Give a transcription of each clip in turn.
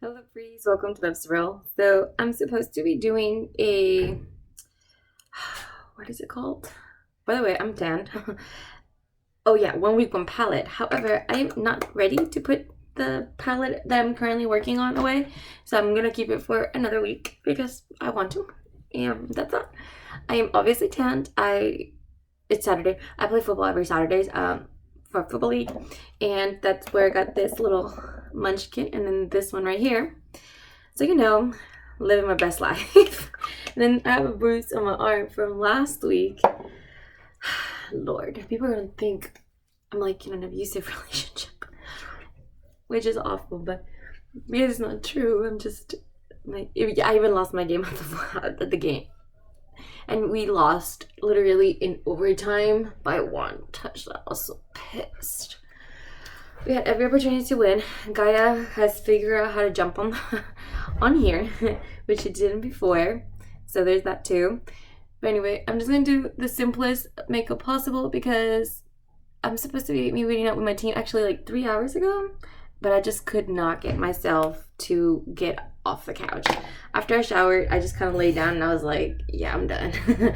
Hello, Pretties. Welcome to Love's Real. So I'm supposed to be doing a what is it called? By the way, I'm tanned. Oh yeah, 1 week, one palette. However, I'm not ready to put the palette that I'm currently working on away, so I'm gonna keep it for another week because I want to. And that's that. I am obviously tanned. It's Saturday. I play football every Saturdays. For football league, and that's where I got this little munchkin, and then this one right here. So living my best life. And then I have a bruise on my arm from last week. Lord, people are gonna think I'm like in an abusive relationship, which is awful, but it's not true. I'm just like I even lost my game at the game, and we lost literally in overtime by one touchdown. I was so pissed. We had every opportunity to win. Gaia has figured out how to jump on here, which she didn't before. So there's that too. But anyway, I'm just gonna do the simplest makeup possible because I'm supposed to be meeting up with my team actually like 3 hours ago, but I just could not get myself to get off the couch. After I showered, I just kind of laid down and I was like, yeah, I'm done. And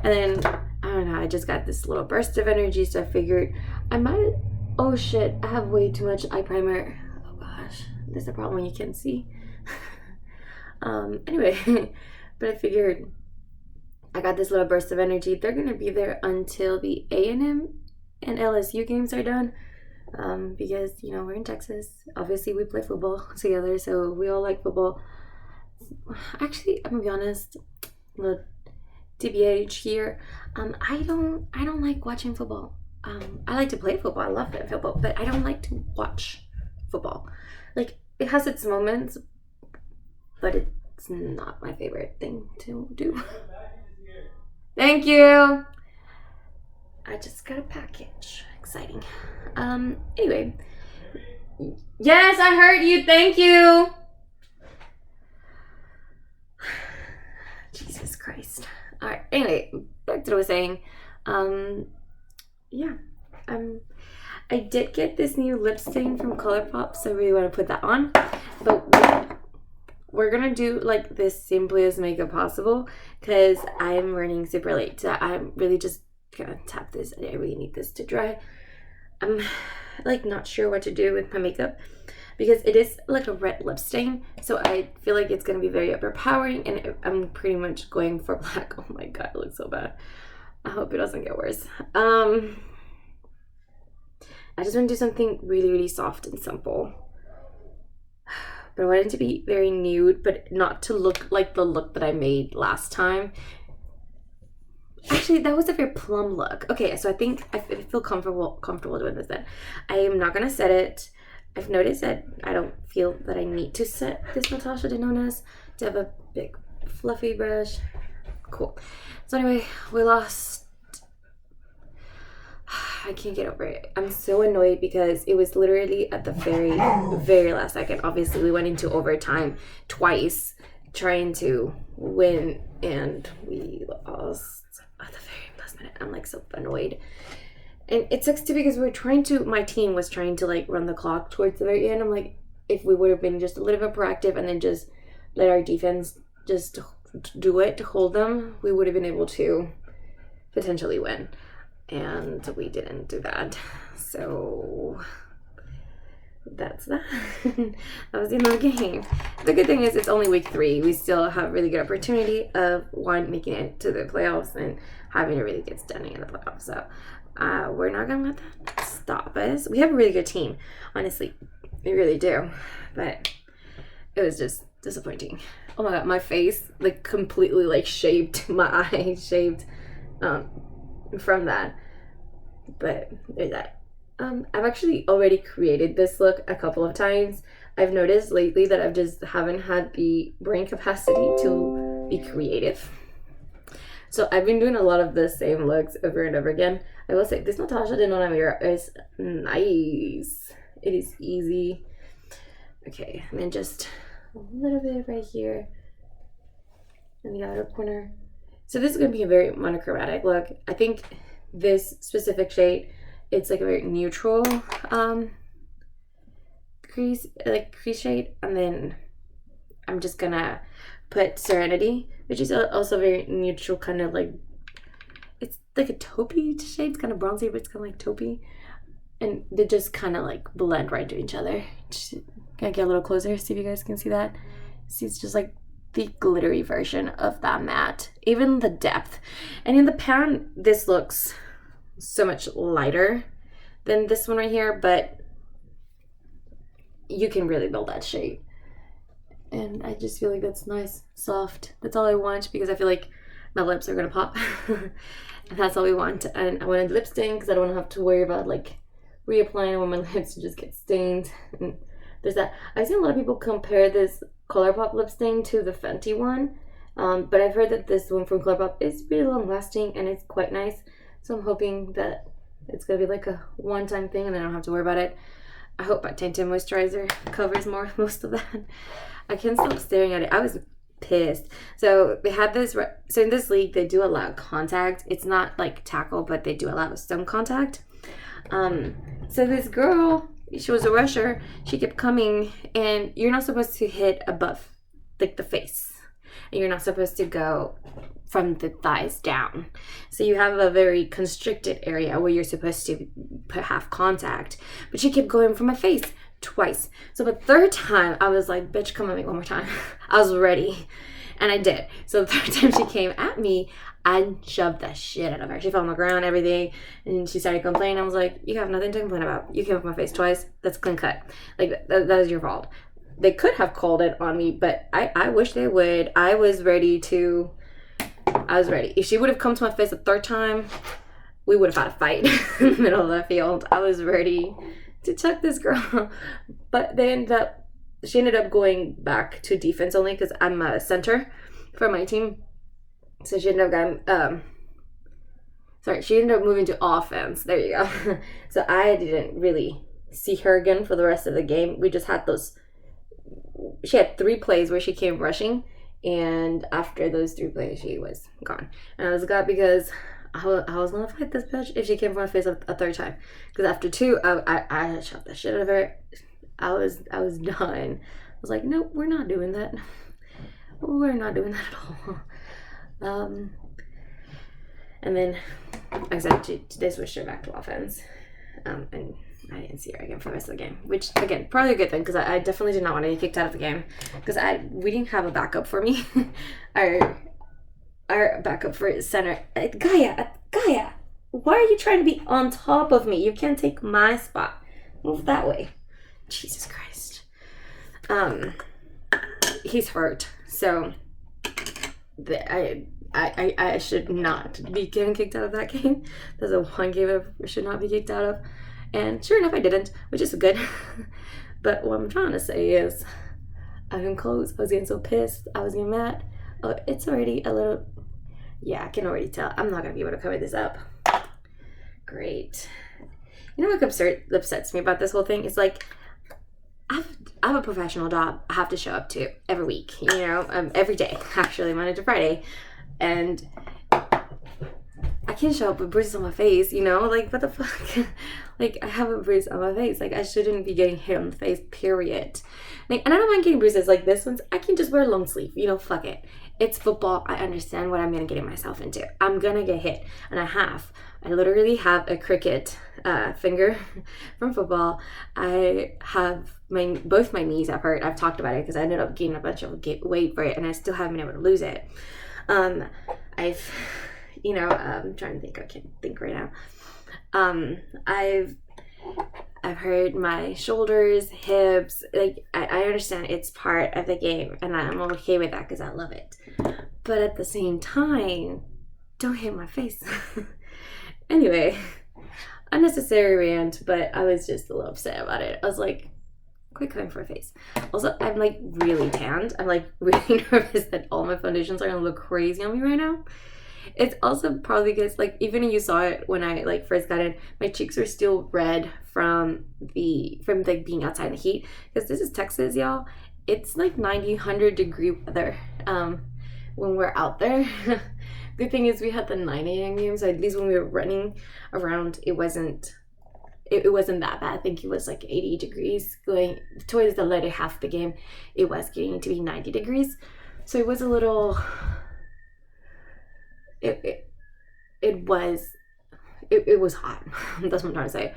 then, I don't know, I just got this little burst of energy, so I figured I might. Oh shit, I have way too much eye primer. Oh gosh, there's a problem when you can't see. Anyway, but I figured I got this little burst of energy. They're gonna be there until the A&M and LSU games are done. Because we're in Texas. Obviously, we play football together, so we all like football. Actually, I'm gonna be honest. The TBH here. I don't like watching football. I like to play football. I love playing football, but I don't like to watch football. Like it has its moments, but it's not my favorite thing to do. Thank you. I just got a package. Exciting. Anyway. Yes, I heard you. Thank you. Jesus Christ. Alright, anyway, back to what I was saying. Yeah. I did get this new lip stain from ColourPop, so I really want to put that on. But we're gonna do like this simplest makeup possible because I'm running super late. So I'm really just gonna tap this. I really need this to dry. I'm like not sure what to do with my makeup because it is like a red lip stain, so I feel like it's gonna be very overpowering, and I'm pretty much going for black. Oh my god, it looks so bad. I hope it doesn't get worse. I just want to do something really, really soft and simple. But I wanted to be very nude, but not to look like the look that I made last time. Actually, that was a very plum look. Okay, so I think I feel comfortable doing this then. I am not gonna set it. I've noticed that I don't feel that I need to set this Natasha Denona's to have a big fluffy brush. Cool. So anyway, we lost. I can't get over it. I'm so annoyed because it was literally at the very, very last second. Obviously, we went into overtime twice trying to win, and we lost at the very last minute. I'm like so annoyed. And it sucks too because my team was trying to like run the clock towards the very end. I'm like, if we would have been just a little bit proactive and then just let our defense just do it to hold them, we would have been able to potentially win. And we didn't do that. So that's that. That was the end of the game. The good thing is it's only week 3. We still have really good opportunity of one making it to the playoffs and having a really good standing in the playoffs. So we're not gonna let that stop us. We have a really good team, honestly. We really do. But it was just disappointing. Oh my god, my face like completely like shaped, my eyes shaped from that. But there's that. I've actually already created this look a couple of times. I've noticed lately that I just haven't had the brain capacity to be creative. So I've been doing a lot of the same looks over and over again. I will say this Natasha Denona mirror is nice. It is easy. Okay, and then just a little bit right here in the outer corner. So this is going to be a very monochromatic look. I think this specific shade, it's like a very neutral crease shade, and then I'm just gonna put Serenity, which is also very neutral, kind of like, it's like a taupey shade. It's kind of bronzy, but it's kind of like taupey. And they just kind of like blend right to each other. Just, can I get a little closer, see if you guys can see that? See, it's just like the glittery version of that matte. Even the depth. And in the pan, this looks so much lighter than this one right here, but you can really build that shade. And I just feel like that's nice, soft. That's all I want, because I feel like my lips are gonna pop. And that's all we want. And I wanted lip stain because I don't have to worry about like reapplying when my lips just get stained. And there's that. I've seen a lot of people compare this ColourPop lip stain to the Fenty one, but I've heard that this one from ColourPop is really long lasting and it's quite nice. So I'm hoping that it's gonna be like a one-time thing and then I don't have to worry about it. I hope my tinted moisturizer covers most of that. I can't stop staring at it. I was pissed. So they had this, so in this league they do allow contact. It's not like tackle, but they do allow some contact. So this girl, she was a rusher, she kept coming, and you're not supposed to hit above like the face, and you're not supposed to go from the thighs down. So you have a very constricted area where you're supposed to have contact, but she kept going from my face twice. So the third time I was like, bitch, come at me one more time. I was ready, and I did. So the third time she came at me, I shoved the shit out of her. She fell on the ground, everything, and she started complaining. I was like, you have nothing to complain about. You came up my face twice. That's clean cut. Like, that is your fault. They could have called it on me, but I wish they would. I was ready. If she would have come to my face a third time, we would have had a fight in the middle of the field. I was ready to chuck this girl. But she ended up going back to defense only because I'm a center for my team. So she ended up she ended up moving to offense. There you go. So I didn't really see her again for the rest of the game. We just had she had 3 plays where she came rushing, and after those 3 plays, she was gone. And I was glad because I was gonna fight this bitch if she came for my face a third time. Because after 2, I shot the shit out of her. I was done. I was like, nope, we're not doing that. We're not doing that at all. And then I said they switched her back to offense, and I didn't see her again for the rest of the game, which again probably a good thing because I definitely did not want to get kicked out of the game because we didn't have a backup for me. our backup for center, Gaia, why are you trying to be on top of me? You can't take my spot. Move that way. Jesus Christ. He's hurt, so I should not be getting kicked out of that game. That's a one game I should not be kicked out of. And sure enough, I didn't, which is good. But what I'm trying to say is, I can close. I was getting so pissed. I was getting mad. Oh, it's already a little... Yeah, I can already tell. I'm not going to be able to cover this up. Great. You know what upsets me about this whole thing? It's like, I have a professional job I have to show up to every week, every day, actually, Monday to Friday. And I can't show up with bruises on my face, like, what the fuck? Like, I have a bruise on my face. Like, I shouldn't be getting hit on the face, period. Like, and I don't mind getting bruises like this ones. I can just wear a long sleeve, fuck it. It's football. I understand what I'm going to get myself into. I'm going to get hit. And I literally have a cricket finger from football. I have both my knees have hurt. I've talked about it because I ended up gaining a bunch of weight for it, and I still haven't been able to lose it. I'm trying to think. I can't think right now. I've hurt my shoulders, hips. Like, I understand it's part of the game, and I'm okay with that because I love it. But at the same time, don't hit my face. Anyway, unnecessary rant, but I was just a little upset about it. I was like, quit coming for a face. Also, I'm like really tanned. I'm like really nervous that all my foundations are gonna look crazy on me right now. It's also probably because, like, even you saw it when I like first got in, my cheeks are still red from like being outside in the heat. Because this is Texas, y'all. It's like 100 degree weather when we're out there. Good thing is we had the 9 a.m. game, so at least when we were running around, it wasn't it wasn't that bad. I think it was like 80 degrees. Going towards the later half of the game, it was getting to be 90 degrees. So it was a little, it was hot. That's what I'm trying to say.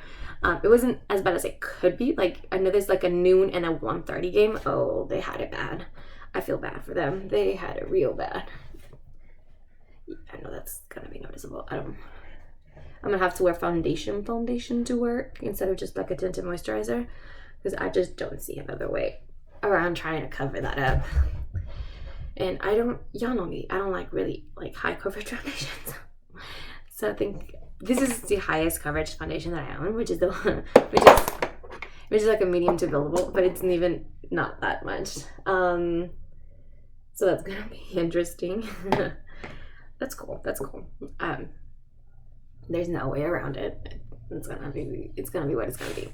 It wasn't as bad as it could be. Like, I know there's like a noon and a 1:30 game. Oh, they had it bad. I feel bad for them. They had it real bad. I know that's gonna be noticeable. I'm gonna have to wear foundation to work instead of just like a tinted moisturizer, because I just don't see another way around trying to cover that up. And y'all know me, I don't like really like high coverage foundations. So I think this is the highest coverage foundation that I own, which is the one, which is like a medium to buildable, but it's even not that much. So that's gonna be interesting. That's cool. There's no way around it. It's gonna be what it's gonna be.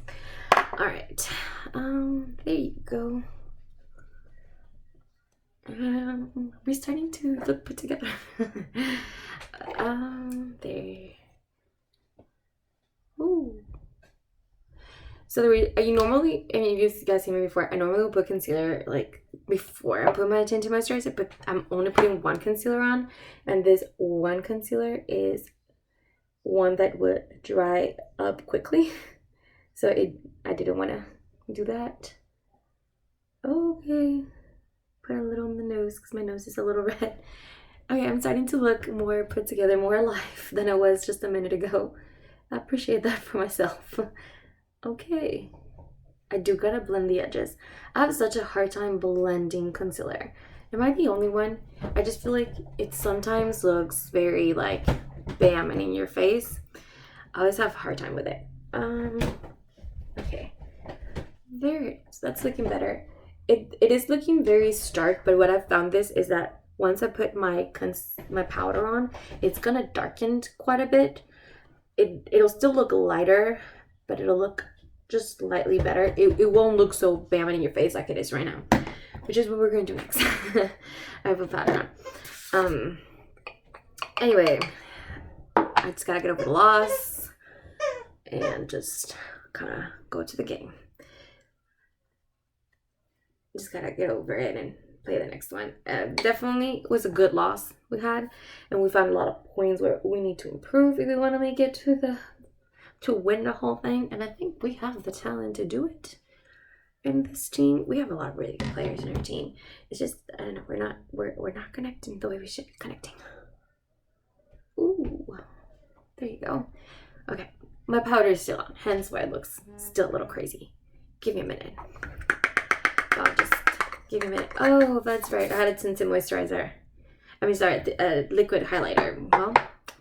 All right. There you go. We're starting to look put together. There. Ooh. So you normally, I mean, if you guys seen me before, I normally will put concealer like before I put my tinted moisturizer, but I'm only putting one concealer on, and this one concealer is one that would dry up quickly. So I didn't want to do that. Okay. Put a little on the nose because my nose is a little red. Okay, I'm starting to look more put together, more alive than I was just a minute ago. I appreciate that for myself. Okay. I do gotta blend the edges. I have such a hard time blending concealer. Am I the only one? I just feel like it sometimes looks very like bam and in your face. I always have a hard time with it. Okay. There it is. That's looking better. It is looking very stark, but what I've found is that once I put my powder on, it's gonna darken quite a bit. It'll still look lighter, but it'll look just slightly better. It won't look so bam in your face like it is right now, which is what we're gonna do next. I put powder on. Anyway, I just gotta get over the loss and just kind of go to the game. Just gotta get over it and play the next one. Definitely was a good loss we had, and we found a lot of points where we need to improve if we want to make it to win the whole thing. And I think we have the talent to do it. In this team, we have a lot of really good players in our team. It's just, I don't know, we're not connecting the way we should be connecting. Ooh, there you go. Okay, my powder is still on, hence why it looks still a little crazy. Give me a minute. I'll just give me a minute. Oh, that's right. I had a tinted moisturizer. A liquid highlighter. Well, I'm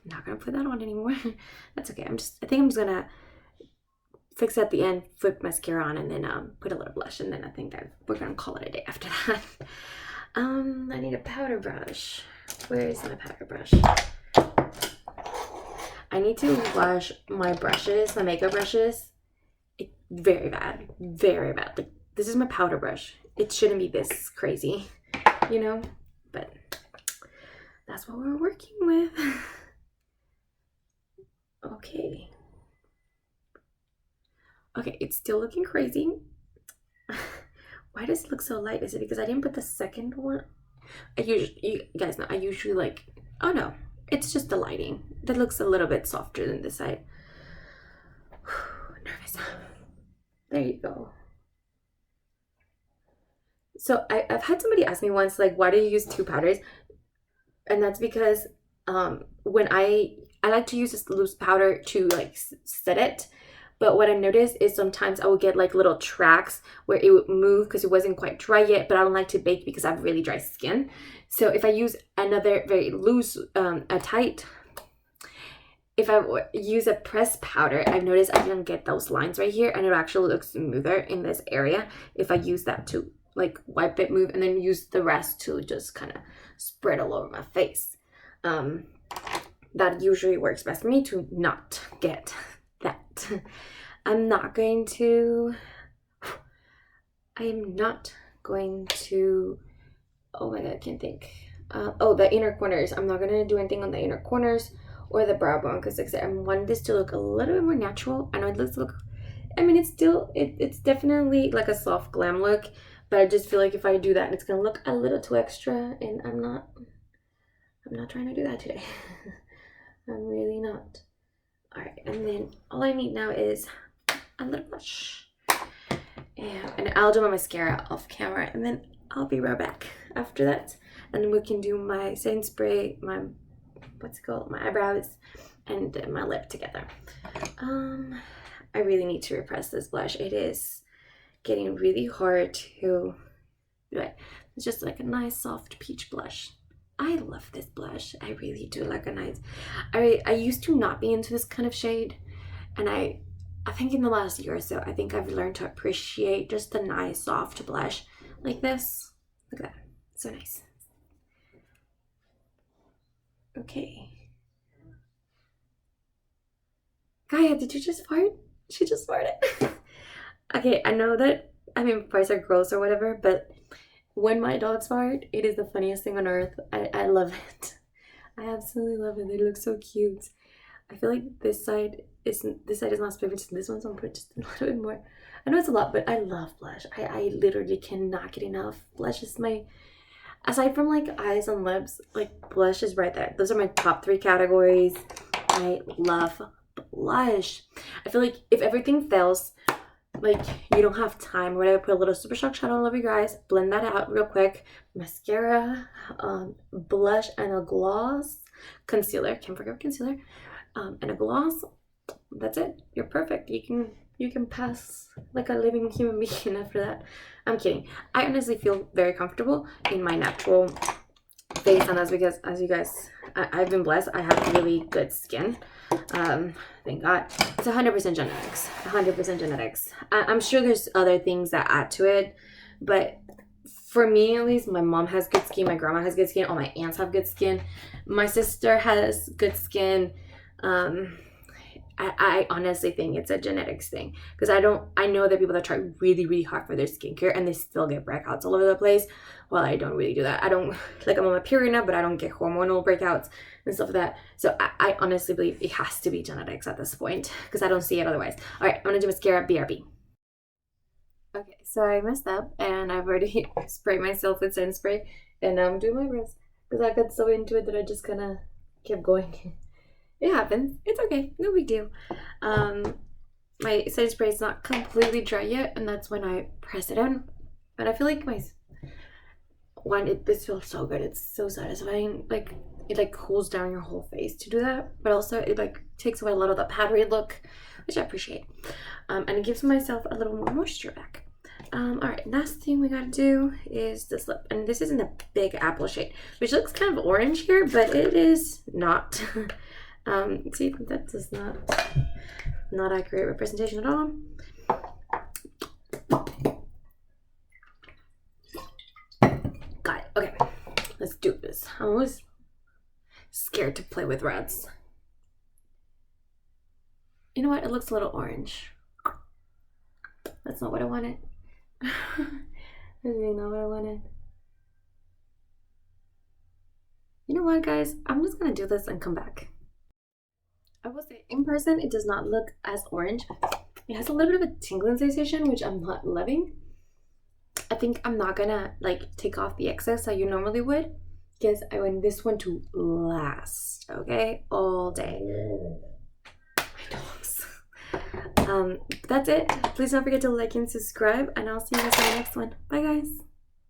not gonna put that on anymore. That's okay. I think I'm just gonna fix at the end, put mascara on, and then put a little blush, and then I think that we're gonna call it a day after that. I need a powder brush. Where is my powder brush? I need to wash my brushes, my makeup brushes. Very bad. Very bad. Like, this is my powder brush. It shouldn't be this crazy, you know? But that's what we're working with. Okay. Okay, it's still looking crazy. Why does it look so light? Is it because I didn't put the second one? You guys know, I usually like, oh no, it's just the lighting. That looks a little bit softer than this side. Nervous. There you go. So I've had somebody ask me once, like, why do you use two powders? And that's because when I like to use this loose powder to like set it. But what I noticed is sometimes I would get like little tracks where it would move because it wasn't quite dry yet, but I don't like to bake because I have really dry skin. So if I use another very loose, if I use a pressed powder, I've noticed I don't get those lines right here, and it actually looks smoother in this area if I use that to like wipe it, move, and then use the rest to just kind of spread all over my face. That usually works best for me to not get that. I'm not going to, oh my god, I can't think. The inner corners. I'm not going to do anything on the inner corners or the brow bone, because like I said, I want this to look a little bit more natural. I know it looks look, I mean, it's still it's definitely like a soft glam look, but I just feel like if I do that, it's gonna look a little too extra, and I'm not trying to do that today. I'm really not. All right, and then all I need now is a little blush, and I'll do my mascara off camera, and then I'll be right back after that, and then we can do my setting spray, my what's it called, my eyebrows, and my lip together. I really need to repress this blush. It is getting really hard to do it. It's just like a nice soft peach blush. I love this blush. I really do like a nice, I used to not be into this kind of shade, and I think in the last year or so, I think I've learned to appreciate just a nice soft blush like this. Look at that, so nice. Okay. Gaia, did you just fart? She just farted. Okay, I know that, I mean, farts are gross or whatever, but when my dogs fart, it is the funniest thing on earth. I love it. I absolutely love it. They look so cute. I feel like this side is not split between this one, so I'm put just a little bit more. I know it's a lot, but I love blush. I literally cannot get enough. Blush is my, aside from like eyes and lips, like blush is right there. Those are my top 3 categories. I love blush. I feel like if everything fails, like you don't have time or whatever, put a little Super Shock shadow all over your eyes, blend that out real quick, mascara, blush, and a gloss, concealer, can't forget concealer, and a gloss. That's it. You're perfect. You can pass like a living human being after that. I'm kidding. I honestly feel very comfortable in my natural face, and that's because, as you guys, I've been blessed. I have really good skin. Thank God. It's 100% genetics. 100% genetics. I'm sure there's other things that add to it, but for me at least, my mom has good skin, my grandma has good skin, all my aunts have good skin, my sister has good skin. I honestly think it's a genetics thing, because I know that people that try really, really hard for their skincare and they still get breakouts all over the place. Well, I don't really do that. I don't, like, I'm on my period now, but I don't get hormonal breakouts and stuff like that. So I honestly believe it has to be genetics at this point, because I don't see it otherwise. All right, I'm gonna do mascara, BRB. Okay, so I messed up and I've already sprayed myself with setting spray, and now I'm doing my brows because I got so into it that I just kind of kept going. It happens. It's okay. No big deal. My setting spray is not completely dry yet, and that's when I press it in. But I feel like this feels so good. It's so satisfying. Like, it like cools down your whole face to do that, but also it like takes away a lot of the powdery look, which I appreciate. And it gives myself a little more moisture back. All right, last thing we gotta do is this lip, and this is in the Big Apple shade, which looks kind of orange here, but it is not. See, that does not accurate representation at all. Got it. Okay, let's do this. I'm always scared to play with reds. You know what? It looks a little orange. That's not what I wanted. That's really not what I wanted. You know what, guys? I'm just gonna do this and come back. I will say, in person, it does not look as orange. It has a little bit of a tingling sensation, which I'm not loving. I think I'm not gonna like take off the excess that you normally would, because I want this one to last, okay, all day. My dogs. That's it. Please don't forget to like and subscribe, and I'll see you guys in the next one. Bye, guys.